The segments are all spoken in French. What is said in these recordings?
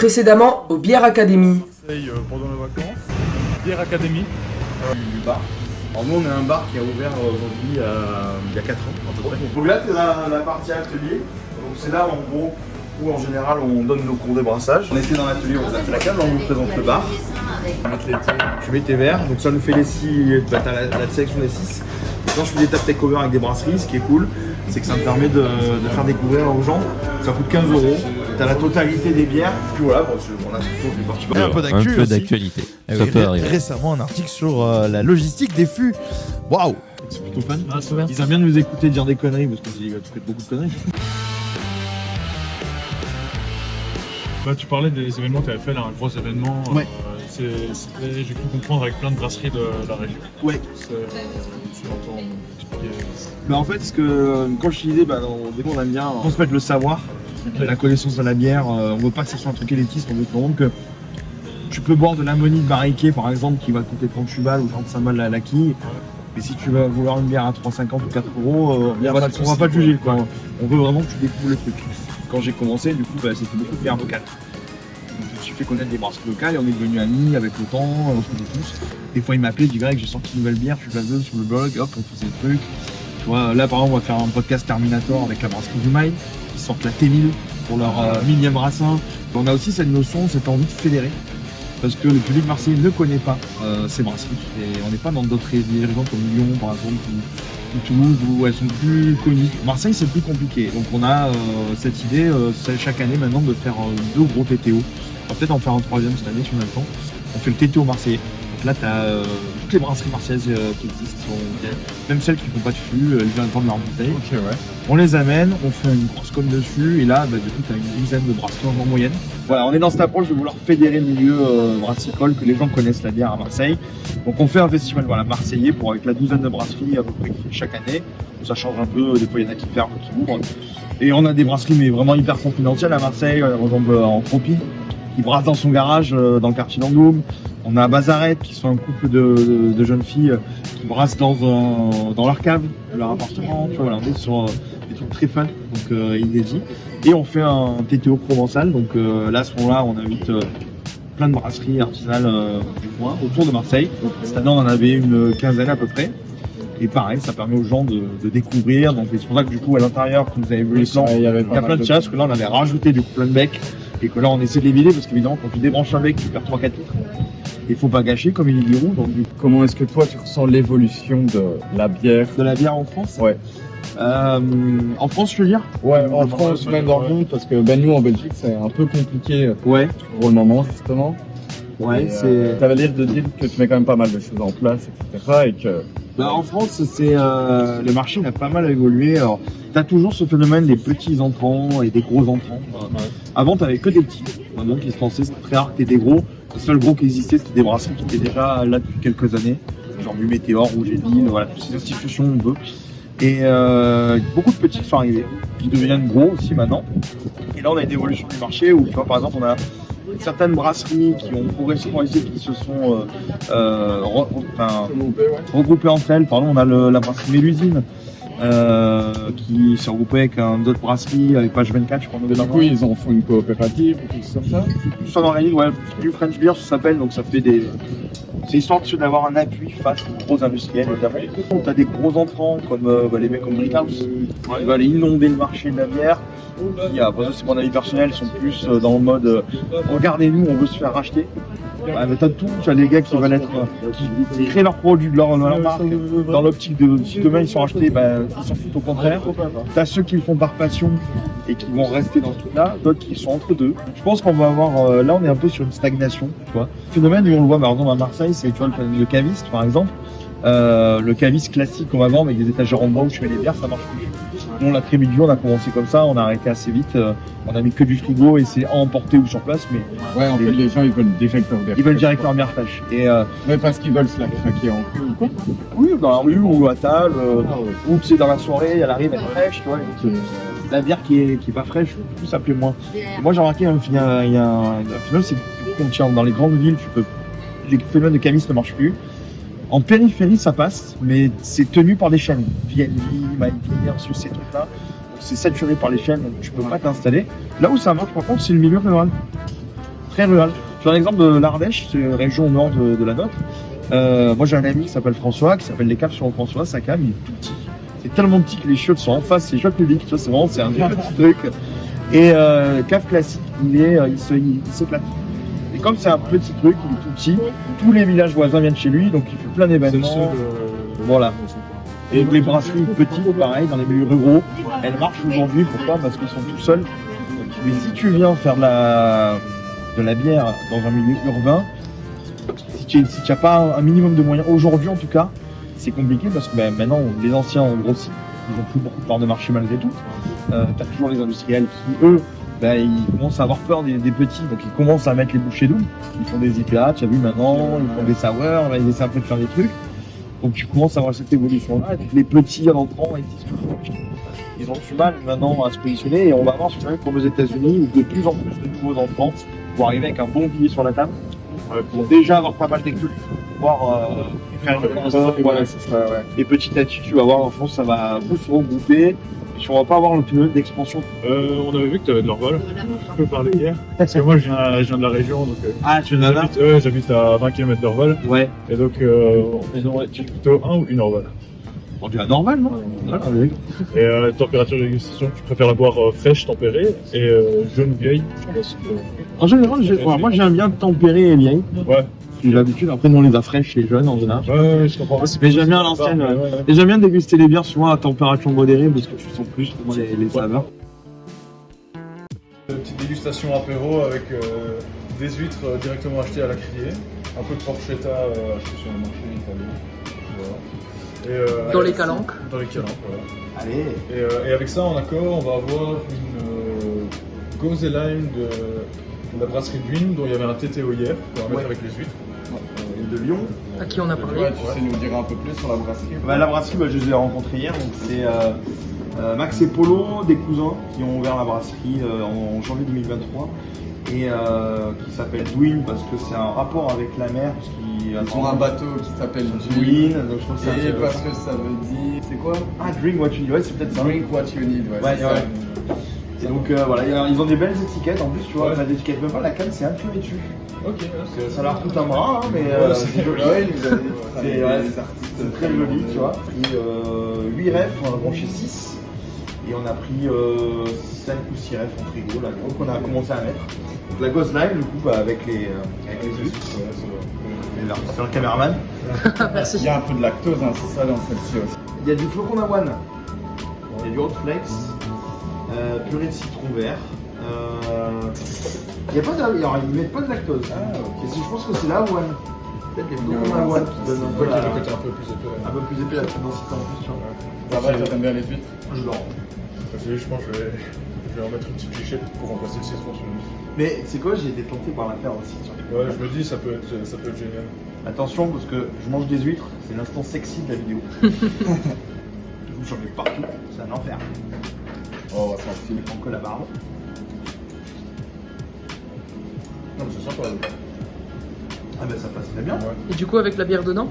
Précédemment au Bière Academy. Pendant les vacances, Bière Academy. Du bar. Alors nous on est un bar qui a ouvert aujourd'hui il y a 4 ans à peu près. Donc là c'est la partie atelier. Donc c'est là en gros où en général on donne nos cours de brassage. On était dans l'atelier, on vous a fait la cave, là on vous présente le bar. Tu mets tes verres, donc ça nous fait les 6, t'as la sélection des 6. Et quand je fais des tap takeover avec des brasseries, ce qui est cool, c'est que ça me permet de faire découvrir aux gens. Ça coûte 15 €. T'as la totalité des bières. Puis voilà, on a surtout du parti. Un peu d'actualité. Ça peut arriver. Récemment, un article sur la logistique des fûts. Waouh! C'est plutôt fun. Ah, c'est bien. Ils aiment bien nous écouter dire des conneries parce qu'on dit tu fais beaucoup de conneries. Bah, tu parlais des événements que tu avais fait là, un gros événement. Ouais. J'ai cru comprendre avec plein de brasseries de la région. Ouais. Tu entends expliquer. Bah en fait, ce que quand je te disais, on aime bien transmettre le savoir, la connaissance de la bière. On veut pas que ce soit un truc élitiste, on veut vraiment que tu peux boire de l'ammonique barriquée par exemple qui va coûter 38 balles ou 35 balles la quille. Mais si tu vas vouloir une bière à 3,50 ou 4 €, on va pas te juger quoi. On veut vraiment que tu découvres le truc. Quand j'ai commencé, du coup, c'était beaucoup de bières locales. Donc, je me suis fait connaître des brasseries locales et on est devenus amis avec le temps, on se connaît tous. Des fois, il m'appelait, il dit Greg, j'ai sorti une nouvelle bière, je suis baseuse sur le blog, hop, on faisait le truc. Tu vois, là, par exemple, on va faire un podcast Terminator avec la brasserie du Mail, qui sortent la T1000 pour leur millième brassin. On a aussi cette notion, cette envie de fédérer. Parce que le public marseillais ne connaît pas ces brasseries. Et on n'est pas dans d'autres régions comme Lyon, par exemple, ou Toulouse, où elles sont plus connues. Marseille, c'est plus compliqué. Donc on a cette idée, chaque année maintenant, de faire 2 gros TTO. On va peut-être en faire un 3e cette année si on a le temps. On fait le TTO marseillais. Donc là, tu as toutes les brasseries marseillaises qui existent. Même celles qui ne font pas de fût, ils viennent vendre leur bouteille. Ok, ouais. On les amène, on fait une grosse com dessus, et là, du coup, tu as une dizaine de brasseries en moyenne. Voilà, on est dans cette approche de vouloir fédérer le milieu brassicole, que les gens connaissent la bière à Marseille. Donc on fait un festival marseillais avec la douzaine de brasseries à peu près chaque année. Ça change un peu, des fois il y en a qui ferment, qui ouvrent. Et on a des brasseries mais vraiment hyper confidentielles à Marseille, par exemple en Tropie, qui brasse dans son garage dans le quartier d'Andoum. On a Bazarette qui sont un couple de jeunes filles qui brassent dans leur cave, leur appartement. Tu vois, voilà, on est sur des trucs très fun, donc inédits. Et on fait un TTO provençal, donc là à ce moment-là on invite plein de brasseries artisanales du coin autour de Marseille. Cette année on en avait une quinzaine à peu près. Et pareil, ça permet aux gens de découvrir. Donc c'est pour ça que du coup à l'intérieur, comme vous avez vu les plans, il y a plein de chasses, que là on avait rajouté du coup plein de becs. Et que là on essaie de les vider parce qu'évidemment quand tu débranches un bec tu perds 3-4 litres. Il faut pas gâcher comme il dit Roux. Donc comment est-ce que toi tu ressens l'évolution de la bière? De la bière en France? Ouais. En France, je veux dire? Ouais, en France, même dans le monde, parce que nous en Belgique c'est un peu compliqué pour le moment justement. Ouais, t'avais l'air de dire que tu mets quand même pas mal de choses en place, etc. Et que... en France, le marché a pas mal évolué. Alors, t'as toujours ce phénomène des petits entrants et des gros entrants. Avant, t'avais que des petits. Maintenant, qui se lançaient, c'était très rare que t'aies des gros. Le seul gros qui existait, c'était des brasseries qui étaient déjà là depuis quelques années. Genre du Météor, Rouge et Ville, voilà, toutes ces institutions, on veut. Et beaucoup de petits sont arrivés, qui deviennent gros aussi maintenant. Et là, on a une évolution du marché où, tu vois, par exemple, on a certaines brasseries qui ont progressivement essayé, qui se sont regroupées entre elles. Pardon, on a la brasserie Mélusine qui s'est regroupée avec d'autres brasseries, avec Page 24, je crois. Du coup, ils en font une coopérative ou quelque chose comme ça? Ça organise, ouais, du French Beer, ça s'appelle, donc ça fait des... C'est histoire d'avoir un appui face aux gros industriels, évidemment. Tu as des gros entrants comme les mecs comme Brickhouse, qui veulent inonder le marché de la bière. C'est mon avis personnel, ils sont plus dans le mode regardez-nous, on veut se faire racheter. Mais t'as tout, tu as des gars qui veulent qui créent leurs produits, leur marque, dans l'optique de si demain ils sont rachetés, ils s'en foutent au contraire. T'as ceux qui le font par passion et qui vont rester dans ce truc-là, d'autres qui sont entre deux. Je pense qu'on va avoir, là on est un peu sur une stagnation, tu vois. Le phénomène où on le voit par exemple à Marseille, c'est tu vois le caviste par exemple. Le caviste classique qu'on va vendre avec des étagères en bois où je mets les bières, ça marche plus. Nous, la Trémidie, on a commencé comme ça, on a arrêté assez vite. On a mis que du frigo et c'est à emporter ou sur place. Mais ouais, en fait, les gens ils veulent direct leur bière. Ils veulent direct leur bière fraîche. Mais parce qu'ils veulent se la craquer en rue ou quoi? Oui, dans la rue ou à table, ou tu sais, dans la soirée, elle arrive, elle est fraîche, tu vois. La bière qui est pas fraîche, tout ça plaît moins. Et moi, j'ai remarqué, il y a un phénomène, c'est que dans les grandes villes, les phénomènes de camis ne marchent plus. En périphérie, ça passe, mais c'est tenu par des chaînes. VLV, MyBeer, ces trucs-là. C'est saturé par les chaînes, donc tu peux pas t'installer. Là où ça marche, par contre, c'est le milieu rural. très rural. Je donne l'exemple de l'Ardèche, c'est une région au nord de la nôtre. Moi j'ai un ami qui s'appelle François, qui s'appelle Les Caves sur François. Sa cave, il est tout petit. C'est tellement petit que les chiottes sont en face, c'est les chiottes publiques. Tu vois, c'est vraiment c'est un petit truc. Et cave classique, il s'éclate. Et comme c'est un petit truc, il est tout petit, tous les villages voisins viennent chez lui, donc il fait plein d'événements. Voilà. Et les brasseries petites, pareil, dans les milieux ruraux, elles marchent aujourd'hui. Pourquoi? Parce qu'ils sont tout seuls. Mais si tu viens faire de la bière dans un milieu urbain, si tu n'as pas un minimum de moyens, aujourd'hui en tout cas, c'est compliqué parce que maintenant les anciens ont grossi, ils n'ont plus beaucoup de parts de marché malgré tout. Tu as toujours les industriels qui, eux, ils commencent à avoir peur des petits, donc ils commencent à mettre les bouchées doubles. Ils font des IPA, tu as vu maintenant, ils font des sours, ils essaient un peu de faire des trucs. Donc tu commences à avoir cette évolution-là. Les petits à l'entrant, ils ont du mal maintenant à se positionner et on va voir comme aux États-Unis où de plus en plus de nouveaux entrants vont arriver avec un bon billet sur la table pour déjà avoir pas mal d'éclus, pouvoir faire une voilà, c'est ça, ouais. Et petit à petit, tu vas voir, en France, ça va tous se regrouper. Et on va pas avoir le pneu d'expansion. On avait vu que tu avais de l'Orval. Je peux parler hier. Parce que moi, je viens de la région. Donc, ah, tu viens de là? J'habite à 20 km d'Orval. Ouais. Et donc, ils ont plutôt un ou une Orval. On dit normal, non? Voilà. Et température de dégustation, tu préfères la boire fraîche, tempérée et jeune ou vieille? En général, moi j'aime bien tempérée et vieille. Ouais. J'ai l'habitude, après nous on les a fraîches et jeunes en général. Ouais, je comprends. Mais j'aime bien l'ancienne. Et j'aime bien déguster les bières souvent à température modérée parce que tu sens plus les saveurs. Petite dégustation apéro avec des huîtres directement achetées à la criée, un peu de porchetta acheté sur le marché italien. Voilà. Et, dans les calanques. Dans les calanques, voilà. Allez. Et avec ça en accord, on va avoir une Gose et Lime de la brasserie d'Huine dont il y avait un TTO hier pour mettre avec les huîtres. De Lyon. À qui on a parlé. Ouais, tu sais nous dire un peu plus sur la brasserie? La brasserie, je les ai rencontrés hier. Donc c'est Max et Polo, des cousins, qui ont ouvert la brasserie en janvier 2023. Et qui s'appelle Dwin parce que c'est un rapport avec la mer. Ils ont un bateau qui s'appelle Dwin. Donc je trouve que et parce que ça veut dire. C'est quoi? Ah, Drink What You Need. Ouais, c'est peut-être ça. Drink What You Need, ouais. Et donc voilà, ils ont des belles étiquettes. En plus, tu vois, l'étiquette même pas, la canne c'est imprimé dessus. Ok, parce que ça a l'air tout un bras, hein, mais c'est joli. C'est très joli, tu vois. Et 8 refs, on a branché 6. Et on a pris 5 ou 6 refs en frigo, là, qu'on a commencé à mettre. Donc la Ghost Lime, du coup, avec les huîtres. C'est un caméraman. Il y a un peu de lactose, hein, c'est ça dans celle-ci aussi. Il y a du flocon d'avoine, il y a du hot flakes, purée de citron vert. Il y a pas ils mettent pas de lactose. Ah, okay. Je pense que c'est l'avoine. Peut-être les flocons d'avoine qui donnent un peu le côté un peu plus épais. Un peu plus épais, la densité en plus. Ça va, t'aimes bien les huîtres? Je dors. Je pense que je vais en mettre une petite cliché pour remplacer le citron sur le. Mais c'est quoi, j'ai été tenté par la faire aussi. Ouais, je me dis, ça peut être génial. Attention, parce que je mange des huîtres, c'est l'instant sexy de la vidéo. J'en mets partout, c'est un enfer. Oh, ça en file. En que la barbe. Non, mais c'est sympa. Ah, ben ça passe très bien. Ouais. Et du coup, avec la bière dedans,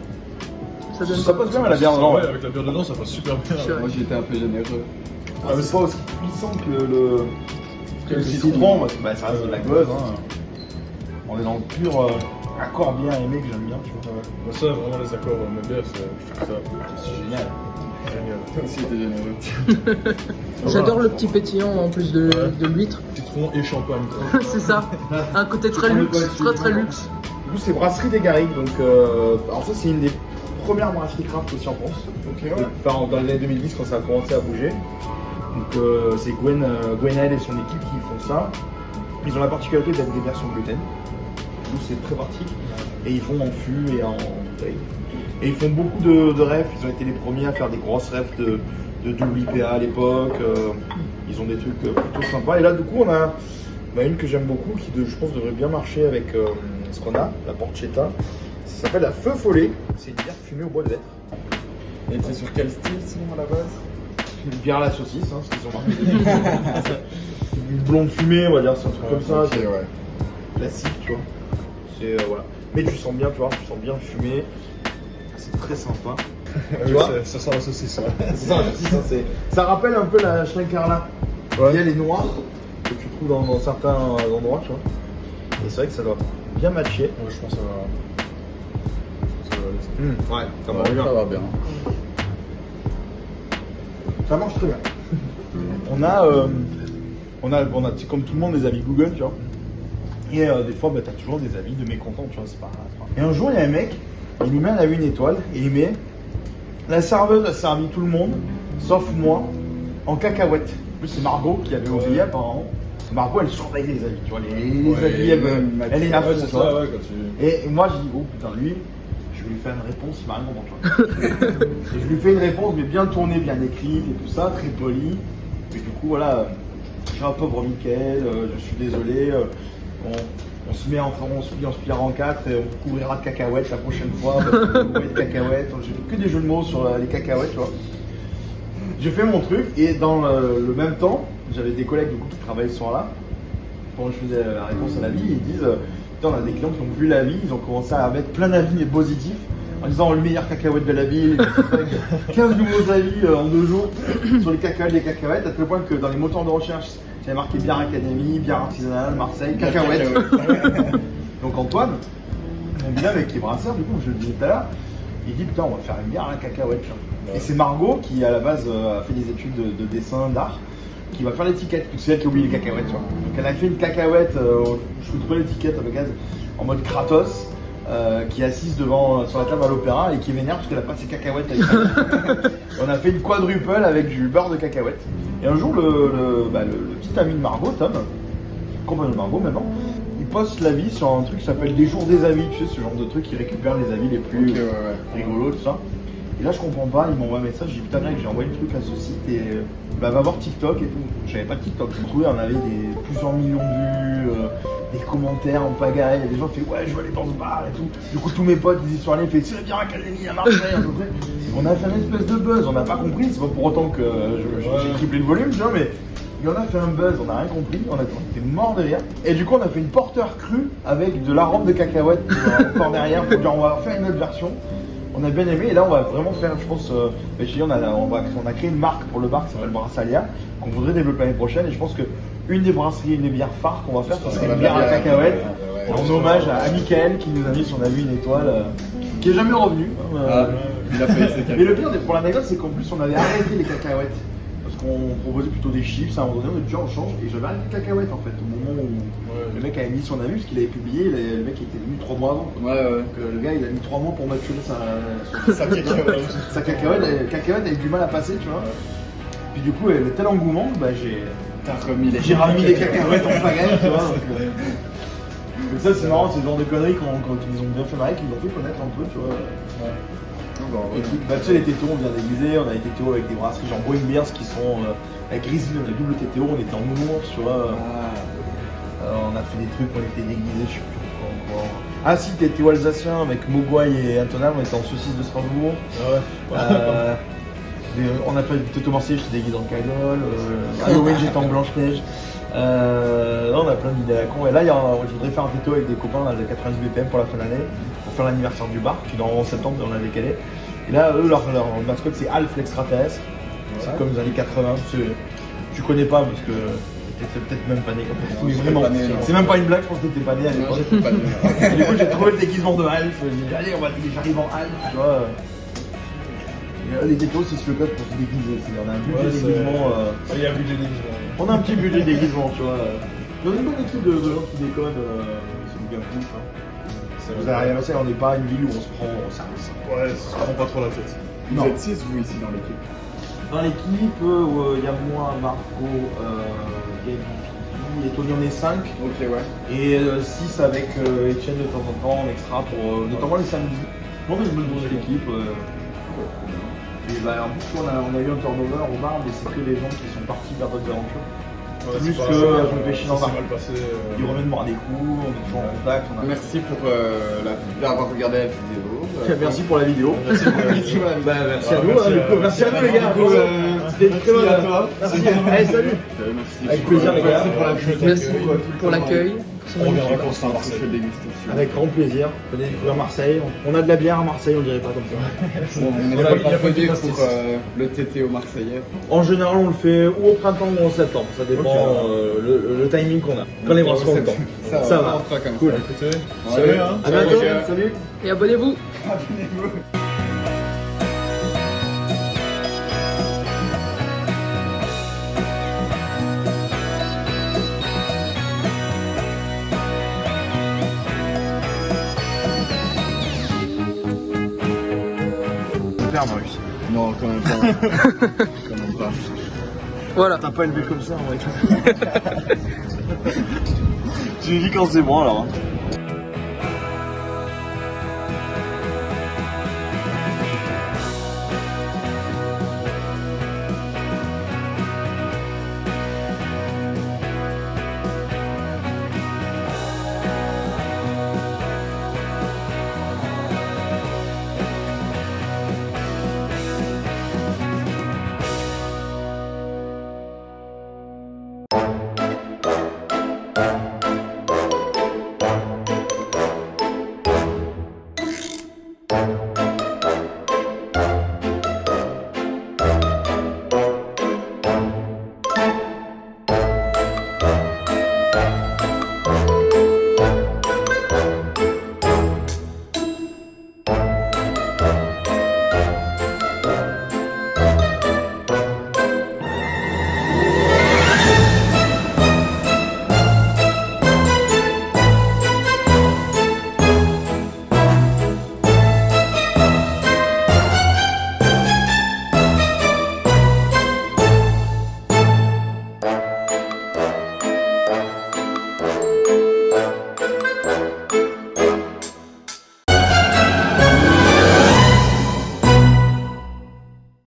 ça passe bien, la bière dedans. Ouais, avec la bière dedans, ça passe super bien. Moi, j'étais un peu généreux. Ah, c'est pas aussi puissant que le citron, ça reste de la gauze. Hein. On est dans le pur accord bien aimé que j'aime bien. Tu vois. Ouais. Ça, vraiment, les accords Meubière, je trouve ça c'est génial. Toi aussi, t'es généreux. J'adore le petit pétillant en plus de l'huître. Citron et champagne. C'est ça. Un côté très luxe, très luxe. Du coup, c'est Brasserie des Garrigues. Donc, alors ça, c'est une des premières brasseries craft aussi en France. Okay, ouais. Dans les années 2010, quand ça a commencé à bouger. Donc c'est Gwenelle et son équipe qui font ça. Ils ont la particularité d'être des versions gluten. Donc c'est très pratique. Et ils font en fût et en bouteille. Et ils font beaucoup de refs. Ils ont été les premiers à faire des grosses refs de double IPA à l'époque. Ils ont des trucs plutôt sympas. Et là du coup on a une que j'aime beaucoup qui je pense devrait bien marcher avec ce qu'on a, la porchetta. Ça s'appelle la Feu Follet. C'est une bière fumée au bois de lettres. Et t'es sur quel style sinon à la base? Une bière à la saucisse, hein, ce qu'ils ont marqué. Une blonde fumée, on va dire, c'est un truc comme ça. Okay, ouais. Classique, tu vois. C'est voilà. Mais tu sens bien, tu vois, tu sens bien fumé. C'est très sympa. Tu vois, ça sent la saucisse. C'est ça, la saucisse. Ça rappelle un peu la Steinkarla. Ouais. Il y a les noirs que tu trouves dans certains endroits, tu vois. Et c'est vrai que ça doit bien matcher. Ouais, je pense que ça va. Ça va aller. Ouais, ça va bien. Ça va bien. Ça marche très bien. On a tu sais, comme tout le monde, des avis Google, tu vois. Et des fois, bah, tu as toujours des avis de mécontents, tu vois, c'est pas. Et un jour, il y a un mec, il lui met à la une étoile et il met la serveuse a servi tout le monde, sauf moi, en cacahuète. En plus, c'est Margot qui avait oublié apparemment. Margot, elle surveille les avis, tu vois, les avis, elle est à fond, c'est tu vois. ça, ouais, quand tu. Et moi, j'ai dit, oh putain, lui, je vais lui faire une réponse, il m'a rien compris. Et je lui fais une réponse, mais bien tournée, bien écrite et tout ça, très polie. Et du coup, voilà, je suis un pauvre Mickaël, je suis désolé. On se met on se pliera en 4 et on couvrira de cacahuètes la prochaine fois. Parce que de cacahuètes, j'ai fait que des jeux de mots sur les cacahuètes, tu vois. J'ai fait mon truc et dans le même temps, j'avais des collègues du coup qui travaillaient ce soir-là. Quand je faisais la réponse à l'avis, ils disent putain, on a des clients qui ont vu l'avis, ils ont commencé à mettre plein d'avis positifs en disant le meilleur cacahuète de la ville, 15 nouveaux avis en 2 jours sur les cacahuètes, à tel point que dans les moteurs de recherche, j'avais marqué bière académie, bière artisanale, Marseille, cacahuètes. Donc Antoine, mon bien avec qui est brasseur, du coup, je le disais tout à l'heure, il dit putain, on va faire une bière à la cacahuète. Ouais. Et c'est Margot qui à la base a fait des études de dessin, d'art, qui va faire l'étiquette, c'est elle qui a oublié les cacahuètes. Tu vois. Donc elle a fait une cacahuète, je trouve trop l'étiquette avec elle, en mode Kratos. Qui est assise sur la table à l'opéra et qui est vénère parce qu'elle a pas ses cacahuètes avec elle. On a fait une quadruple avec du beurre de cacahuète. Et un jour, le petit ami de Margot, Tom, compagnon de Margot maintenant, il poste l'avis sur un truc qui s'appelle des jours des avis, tu sais, ce genre de truc qui récupère les avis les plus rigolos, tout ça. Et là, je comprends pas, il m'envoie un message, j'ai dit putain, mec, j'ai envoyé le truc à ce site et va voir TikTok et tout. J'avais pas de TikTok, je me trouvais, on avait plusieurs millions de vues, des commentaires en pagaille, des gens qui fait ouais, je veux aller dans ce bar et tout. Du coup, tous mes potes, ils y sont allés, ils font c'est bien Académie à Marseille, à peu près. On a fait une espèce de buzz, on n'a pas compris, c'est pas pour autant que j'ai triplé le volume, tu vois, mais il y en a fait un buzz, on n'a rien compris, on était mort de rire. Et du coup, on a fait une porteur crue avec de l'arôme de cacahuète encore derrière pour dire on va faire une autre version. On a bien aimé et là on va vraiment faire, je pense, on a créé une marque pour le bar qui s'appelle Brassalia, qu'on voudrait développer l'année prochaine et je pense que une des brasseries, une des bières phares qu'on va faire, ce serait une bière à cacahuètes en hommage à Mickaël qui nous a mis son avis une étoile, qui est jamais revenu. Il a payé ses cacahuètes. Mais le pire pour l'anecdote c'est qu'en plus on avait arrêté les cacahuètes. On proposait plutôt des chips, à un moment donné on a dit on change et j'avais arrêté les cacahuètes en fait au moment où le mec avait mis son avis parce qu'il avait publié, le mec était venu 3 mois avant. Donc le gars il a mis 3 mois pour maturer sa cacahuète. Sa cacahuète, la cacahuète avait du mal à passer tu vois. Puis du coup elle avait tel engouement, j'ai remis les cacahuètes en pagaille tu vois. Donc ça c'est marrant, c'est le genre de conneries quand ils ont bien fait marrer, qu'ils ont fait connaître un peu tu vois. Et puis, tu sais, les tétos, on vient déguiser, on a des tétos avec des brasseries genre Boeing Beers qui sont avec Grizzly, on a double této, on était en nounours, tu vois. On a fait des trucs, on était déguisés, je sais plus encore. Ah si, této alsacien avec Mogwai et Antonal, on était en saucisse de Strasbourg. On a fait du této marseillais, j'étais déguisé en cagole. Halloween, j'étais en Blanche-Neige. Là, on a plein d'idées à la con. Et là, je voudrais faire un této avec des copains de 90 BPM pour la fin d'année, pour faire l'anniversaire du bar, qui en septembre, on a décalé. Et là, eux, leur mascotte, c'est Alf l'extraterrestre. C'est comme les années 80. Tu connais pas parce que t'étais peut-être même pas né. Mais vraiment, c'est même pas une blague, je pense que t'étais pas né à l'époque. Du coup, j'ai trouvé le déguisement de Alf. J'ai dit, allez, j'arrive en Alf, tu vois. Les tétos, c'est le code pour se déguiser. On a un budget déguisement. Il y a un budget déguisement. On a un petit budget déguisement, tu vois. On a une bonne équipe de gens qui déconnent. C'est bien cool, ça. Vous avez rien, on n'est pas une ville où on se prend au service. Ouais, ça se prend pas trop la tête. Vous êtes 6 vous ici dans l'équipe? Dans l'équipe, il y a moi, Marco, Gaby, et Tony, on est 5. Ok, ouais. Et 6 avec Etienne de temps en temps en extra, pour notamment les samedis. Bon, mais je me demande l'équipe. Et en plus, on a eu un turnover au bar, mais c'est que les gens qui sont partis vers d'autres aventures. Ouais, plus que je me fais chier dans le bar. Ils reviennent boire des coups, on est toujours en contact. Merci pour d'avoir regardé la vidéo. Merci pour la vidéo. Merci pour la vidéo. Merci à nous, merci à nous les gars. C'était très bon à toi. Allez, salut. Merci. Avec plaisir les gars. Merci pour l'accueil. C'est On magnifique. reviendra quand on sera à Marseille. Avec grand plaisir. Venez découvrir Marseille. On a de la bière à Marseille, on dirait pas comme ça. Bon, on est pas parfait pour le TT au Marseillais. En général, on le fait ou au printemps ou en septembre. Ça dépend le timing qu'on a. Quand les bras seront le temps. Ça va. On fera comme Cool. ça. Écoutez, Allez, salut hein. À bientôt. Salut. Et abonnez-vous. Super, Marius. Non, quand même pas. Quand même pas. Voilà. T'as pas une vue comme ça, en vrai. Tu lui dis quand c'est bon alors.